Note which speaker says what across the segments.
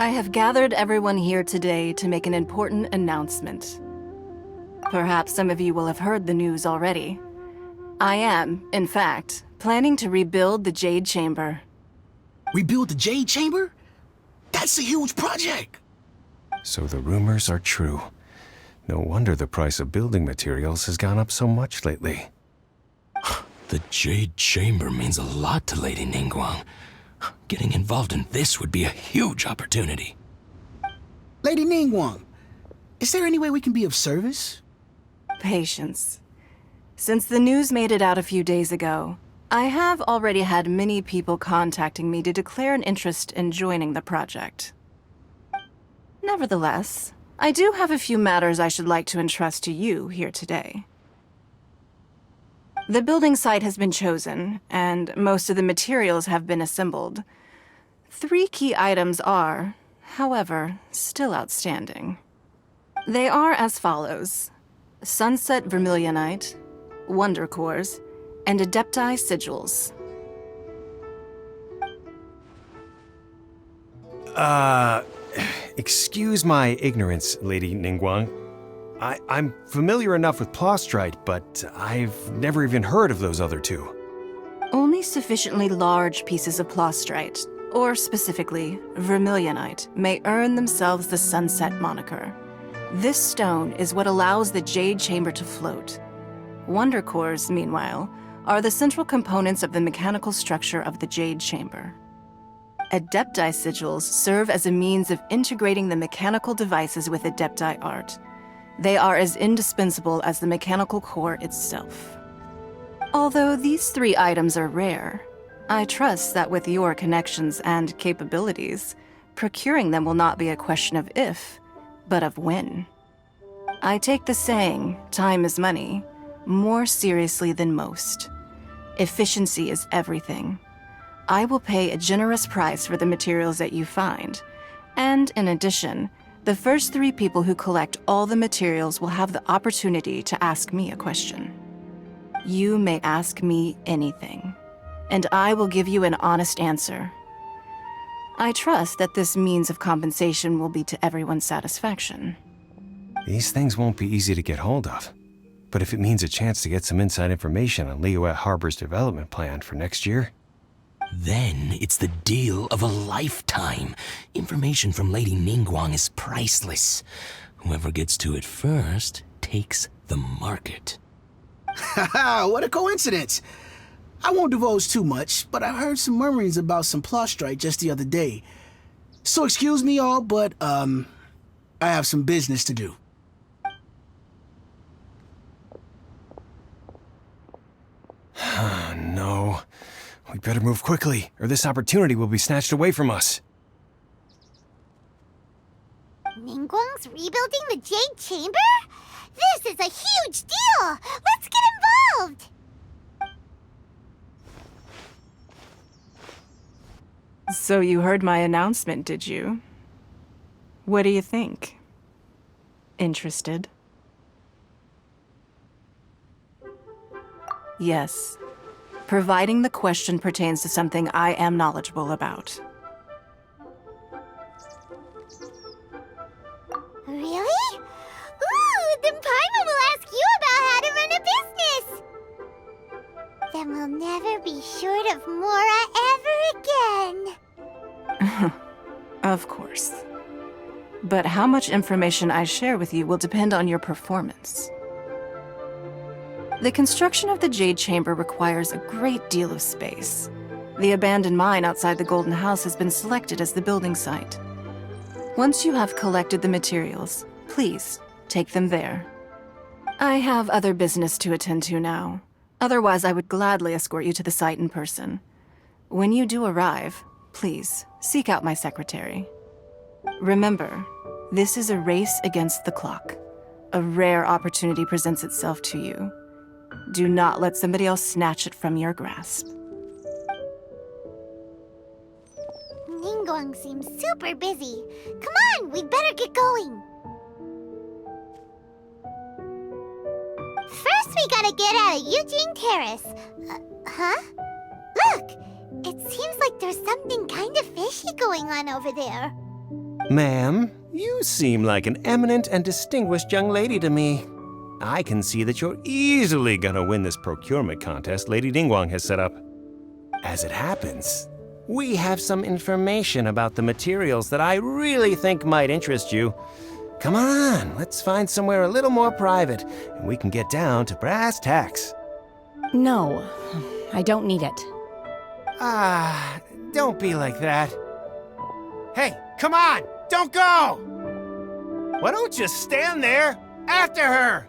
Speaker 1: I have gathered everyone here today to make an important announcement. Perhaps some of you will have heard the news already. I am, in fact, planning to rebuild the Jade-Chamber.
Speaker 2: Rebuild the Jade-Chamber? That's a huge project!
Speaker 3: So the rumors are true. No wonder the price of building materials has gone up so much lately.
Speaker 2: The Jade-Chamber means a lot to Lady Ningguang. Getting involved in this would be a huge opportunity.
Speaker 4: Lady Ningguang, is there any way we can be of service?
Speaker 1: Patience. Since the news made it out a few days ago, I have already had many people contacting me to declare an interest in joining the project. Nevertheless, I do have a few matters I should like to entrust to you here today. The building site has been chosen, and most of the materials have been assembled. 3 key items are, however, still outstanding. They are as follows: Sunset Vermilionite, Wonder Cores, and Adepti Sigils.
Speaker 3: Excuse my ignorance, Lady Ningguang. I'm familiar enough with Plostrite, but I've never even heard of those other 2.
Speaker 1: Only sufficiently large pieces of Plostrite, or specifically Vermilionite, may earn themselves the Sunset moniker. This stone is what allows the Jade-Chamber to float. Wonder Cores, meanwhile, are the central components of the mechanical structure of the Jade-Chamber. Adepti Sigils serve as a means of integrating the mechanical devices with Adepti art. They are as indispensable as the mechanical core itself. Although these 3 items are rare, I trust that with your connections and capabilities, procuring them will not be a question of if, but of when. I take the saying, time is money, more seriously than most. Efficiency is everything. I will pay a generous price for the materials that you find, and in addition, the first 3 people who collect all the materials will have the opportunity to ask me a question. You may ask me anything, and I will give you an honest answer. I trust that this means of compensation will be to everyone's satisfaction.
Speaker 3: These things won't be easy to get hold of. But if it means a chance to get some inside information on Liyue Harbor's development plan for next year...
Speaker 2: Then it's the deal of a lifetime. Information from Lady Ningguang is priceless. Whoever gets to it first takes the market.
Speaker 4: Haha, what a coincidence! I won't divulge too much, but I heard some murmurings about some Plostrite just the other day. So excuse me all, but, I have some business to do.
Speaker 3: No. We better move quickly, or this opportunity will be snatched away from us.
Speaker 5: Ningguang's rebuilding the Jade-Chamber? This is a huge deal! Let's get involved!
Speaker 1: So you heard my announcement, did you? What do you think? Interested? Yes. Providing the question pertains to something I am knowledgeable about.
Speaker 5: Really? Ooh, then Paimon will ask you about how to run a business! Then we'll never be short of Mora ever again.
Speaker 1: Of course. But how much information I share with you will depend on your performance. The construction of the Jade-Chamber requires a great deal of space. The abandoned mine outside the Golden House has been selected as the building site. Once you have collected the materials, please take them there. I have other business to attend to now. Otherwise, I would gladly escort you to the site in person. When you do arrive, please seek out my secretary. Remember, this is a race against the clock. A rare opportunity presents itself to you. Do not let somebody else snatch it from your grasp.
Speaker 5: Ningguang seems super busy. Come on, we'd better get going. First, we gotta get out of Eugene Terrace. Huh? Look! It seems like there's something kind of fishy going on over there.
Speaker 3: Ma'am, you seem like an eminent and distinguished young lady to me. I can see that you're easily gonna win this procurement contest Lady Ningguang has set up. As it happens, we have some information about the materials that I really think might interest you. Come on, let's find somewhere a little more private, and we can get down to brass tacks.
Speaker 6: No, I don't need it.
Speaker 3: Ah, don't be like that. Hey, come on, don't go! Why don't you stand there after her?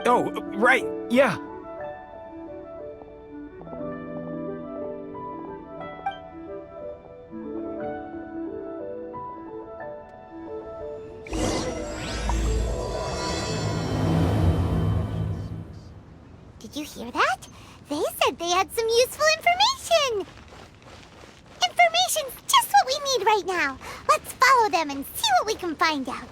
Speaker 7: Oh, right, yeah.
Speaker 5: Did you hear that? They said they had some useful information! Information's just what we need right now. Let's follow them and see what we can find out.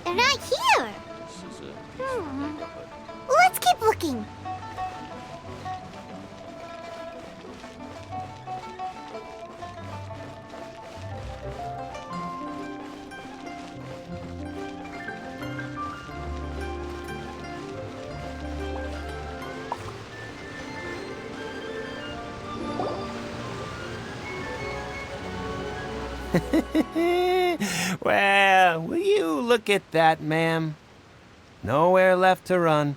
Speaker 5: They're not here. Let's keep looking.
Speaker 3: Well, will you look at that, ma'am? Nowhere left to run.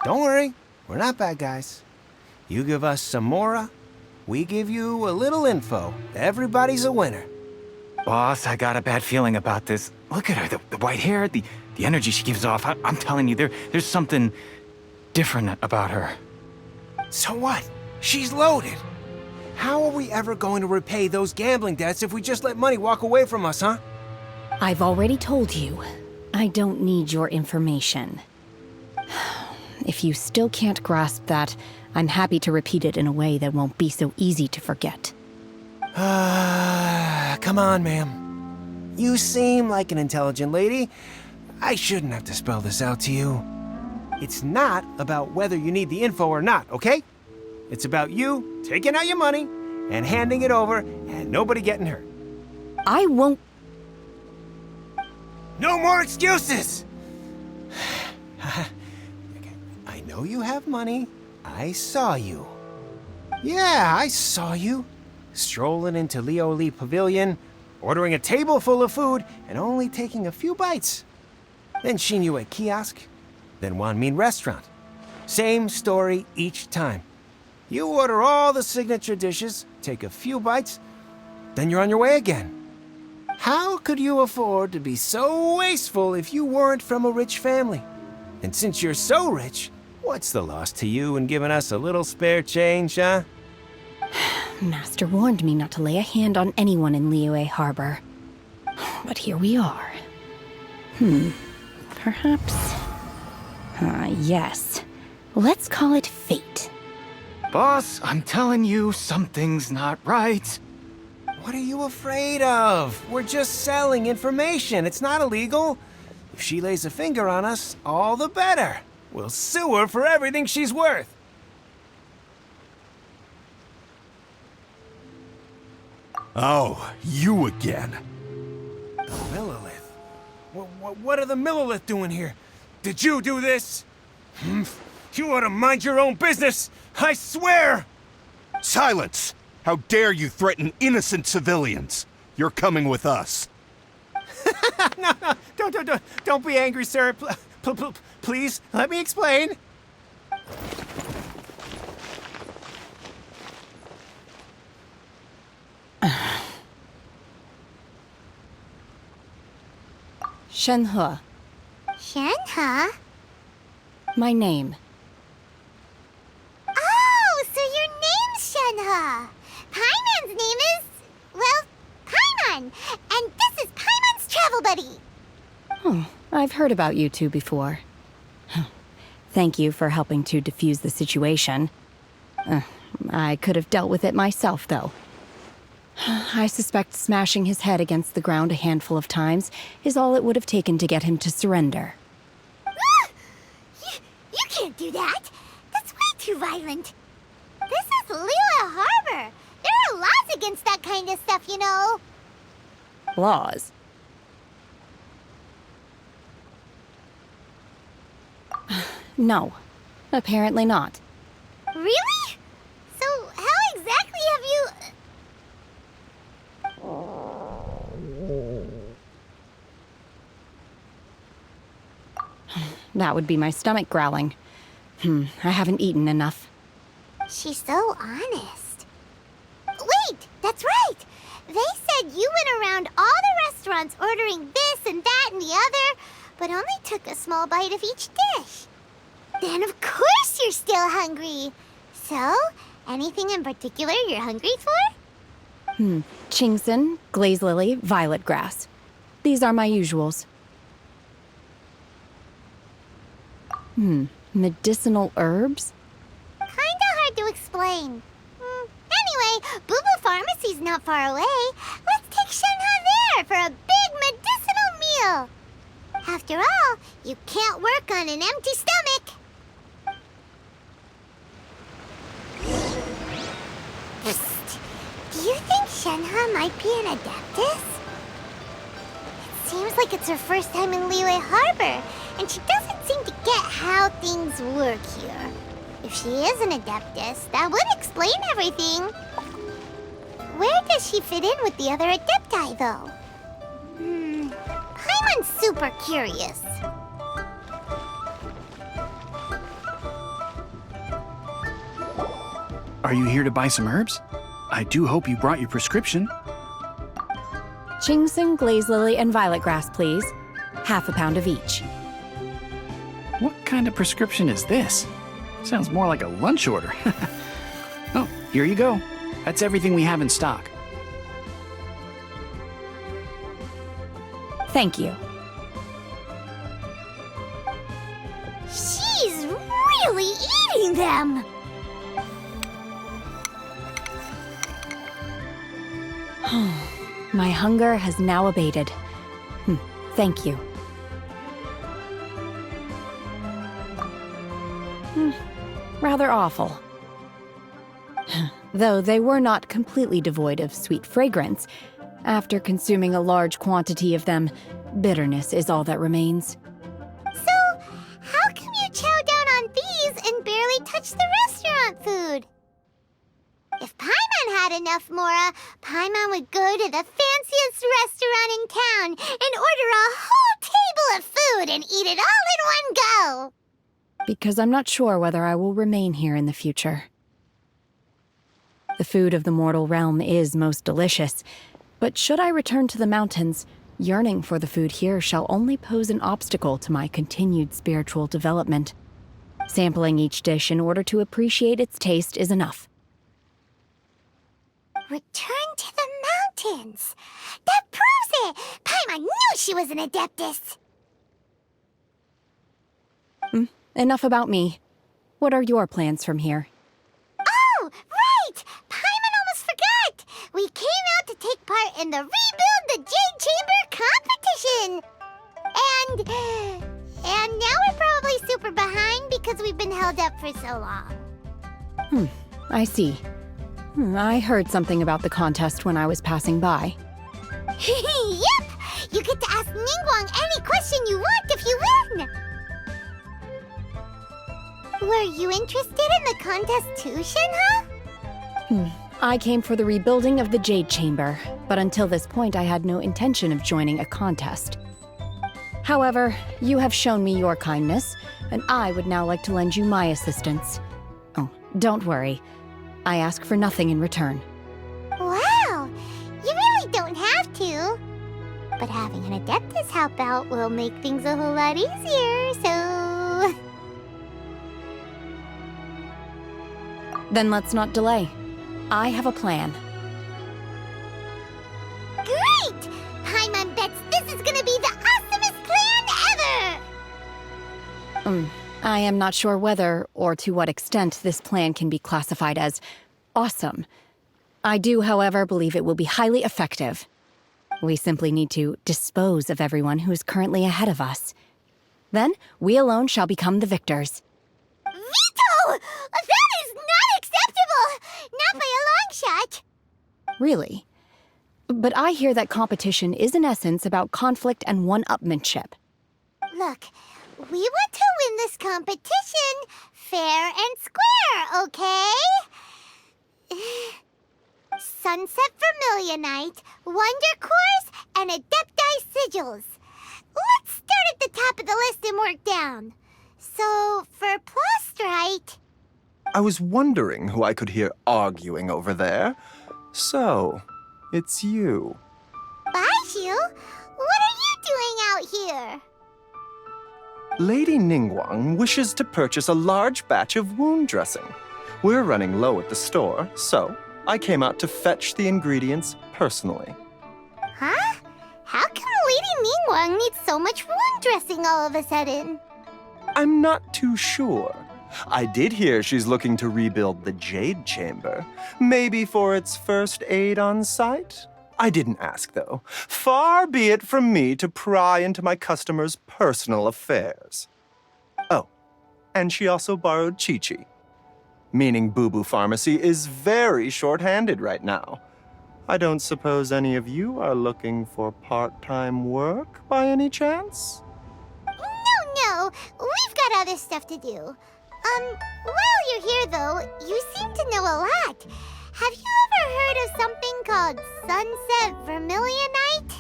Speaker 3: Don't worry, we're not bad guys. You give us some mora, we give you a little info. Everybody's a winner.
Speaker 7: Boss, I got a bad feeling about this. Look at her, the white hair, the energy she gives off. I'm telling you, there's something different about her.
Speaker 3: So what? She's loaded. How are we ever going to repay those gambling debts if we just let money walk away from us, huh?
Speaker 6: I've already told you, I don't need your information. If you still can't grasp that, I'm happy to repeat it in a way that won't be so easy to forget.
Speaker 3: Come on, ma'am. You seem like an intelligent lady. I shouldn't have to spell this out to you. It's not about whether you need the info or not, okay? It's about you taking out your money and handing it over and nobody getting hurt.
Speaker 6: I won't.
Speaker 3: No more excuses! I know you have money. I saw you. Yeah, I saw you. Strolling into Leo Lee Pavilion, ordering a table full of food, and only taking a few bites. Then Shinyue Kiosk, then Wanmin Restaurant. Same story each time. You order all the signature dishes, take a few bites, then you're on your way again. How could you afford to be so wasteful if you weren't from a rich family? And since you're so rich, what's the loss to you in giving us a little spare change, huh?
Speaker 6: Master warned me not to lay a hand on anyone in Liyue Harbor. But here we are. Perhaps... yes. Let's call it fate.
Speaker 7: Boss, I'm telling you, something's not right.
Speaker 3: What are you afraid of? We're just selling information. It's not illegal. If she lays a finger on us, all the better. We'll sue her for everything she's worth.
Speaker 8: Oh, you again.
Speaker 3: The Millilith? What are the Millilith doing here? Did you do this? You ought to mind your own business! I swear!
Speaker 8: Silence! How dare you threaten innocent civilians? You're coming with us.
Speaker 3: No, don't be angry, sir. Please, let me explain.
Speaker 6: Shenhe,
Speaker 5: Shenhe?
Speaker 6: my name.
Speaker 5: Oh, so your name's Shenhe. Paimon's name is, well, Paimon. And this is Paimon's travel buddy.
Speaker 6: Oh, I've heard about you two before. Thank you for helping to defuse the situation. I could have dealt with it myself, though. I suspect smashing his head against the ground a handful of times is all it would have taken to get him to surrender.
Speaker 5: You can't do that. That's way too violent. This is Lila Harbor. There are laws against that kind of stuff, you know.
Speaker 6: Laws? No, apparently not.
Speaker 5: Really? So how exactly have you...
Speaker 6: That would be my stomach growling. I haven't eaten enough.
Speaker 5: She's so honest. Wait, that's right. They said you went around all the restaurants ordering this and that and the other, but only took a small bite of each dish. Then of course you're still hungry. So, anything in particular you're hungry for?
Speaker 6: Chingson, glaze lily, violet grass. These are my usuals. Medicinal herbs?
Speaker 5: Kinda hard to explain. Anyway, Booba Pharmacy's not far away. Let's take Shenhe there for a big medicinal meal. After all, you can't work on an empty stomach. Psst. Do you think Shenhe might be an Adeptus? It seems like it's her first time in Liyue Harbor, and she doesn't seem to get how things work here. If she is an Adeptus, that would explain everything. Where does she fit in with the other Adepti, though? Paimon's super curious.
Speaker 9: Are you here to buy some herbs? I do hope you brought your prescription.
Speaker 6: Chingson, glaze lily, and violet grass, please. Half a pound of each.
Speaker 9: What kind of prescription is this? Sounds more like a lunch order. Oh, here you go. That's everything we have in stock.
Speaker 6: Thank you.
Speaker 5: She's really eating them!
Speaker 6: My hunger has now abated. Thank you. Rather awful. Though they were not completely devoid of sweet fragrance, after consuming a large quantity of them, bitterness is all that remains.
Speaker 5: So, how come you chow down on these and barely touch the restaurant food? If Paimon had enough Mora, Paimon would go to the fanciest restaurant in town and order a whole table of food and eat it all in one go.
Speaker 6: Because I'm not sure whether I will remain here in the future. The food of the mortal realm is most delicious, but should I return to the mountains, yearning for the food here shall only pose an obstacle to my continued spiritual development. Sampling each dish in order to appreciate its taste is enough.
Speaker 5: Return to the mountains! That proves it! Paimon knew she was an Adeptus!
Speaker 6: Enough about me. What are your plans from here?
Speaker 5: Oh, right! Paimon almost forgot! We came out to take part in the Rebuild the Jade-Chamber competition! And now we're probably super behind because we've been held up for so long.
Speaker 6: I see. I heard something about the contest when I was passing by.
Speaker 5: Yep! You get to ask Ningguang any question you want if you win! Were you interested in the contest too, Shenhe?
Speaker 6: I came for the rebuilding of the Jade-Chamber, but until this point I had no intention of joining a contest. However, you have shown me your kindness, and I would now like to lend you my assistance. Oh, don't worry. I ask for nothing in return.
Speaker 5: Wow! You really don't have to. But having an Adeptus help out will make things a whole lot easier, so...
Speaker 6: Then let's not delay. I have a plan.
Speaker 5: Great! Paimon bets this is gonna be the awesomest plan ever!
Speaker 6: I am not sure whether or to what extent this plan can be classified as awesome. I do, however, believe it will be highly effective. We simply need to dispose of everyone who is currently ahead of us. Then, we alone shall become the victors.
Speaker 5: Veto! That is not acceptable! Not by a long shot!
Speaker 6: Really? But I hear that competition is in essence about conflict and one-upmanship.
Speaker 5: Look, we want to win this competition fair and square, okay? Sunset Vermilionite, Wonder Cores, and Adepti Sigils. Let's start at the top of the list and work down. So, for Plustrite...
Speaker 10: I was wondering who I could hear arguing over there. So, it's you.
Speaker 5: Baiju? What are you doing out here?
Speaker 10: Lady Ningguang wishes to purchase a large batch of wound dressing. We're running low at the store, so I came out to fetch the ingredients personally.
Speaker 5: Huh? How come Lady Ningguang needs so much wound dressing all of a sudden?
Speaker 10: I'm not too sure. I did hear she's looking to rebuild the Jade-Chamber. Maybe for its first aid on site? I didn't ask, though. Far be it from me to pry into my customers' personal affairs. Oh, and she also borrowed Chi-Chi. Meaning Boo Boo Pharmacy is very short-handed right now. I don't suppose any of you are looking for part-time work by any chance?
Speaker 5: No, we've got other stuff to do. While you're here though, you seem to know a lot. Have you ever heard of something called Sunset Vermilionite?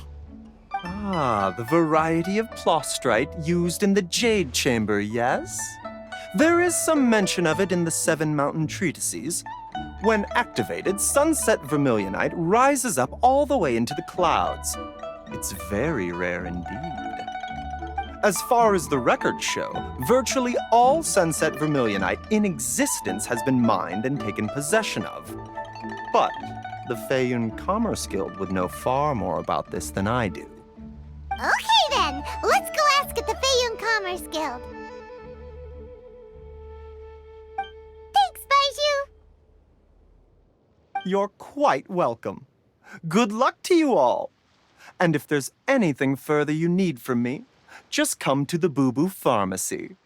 Speaker 10: Ah, the variety of Plustrite used in the Jade-Chamber, yes? There is some mention of it in the Seven Mountain Treatises. When activated, Sunset Vermilionite rises up all the way into the clouds. It's very rare indeed. As far as the records show, virtually all Sunset Vermilionite in existence has been mined and taken possession of. But the Feiyun Commerce Guild would know far more about this than I do.
Speaker 5: Okay then, let's go ask at the Feiyun Commerce Guild. Thanks, Baiju!
Speaker 10: You're quite welcome. Good luck to you all. And if there's anything further you need from me, just come to the Boo Boo Pharmacy.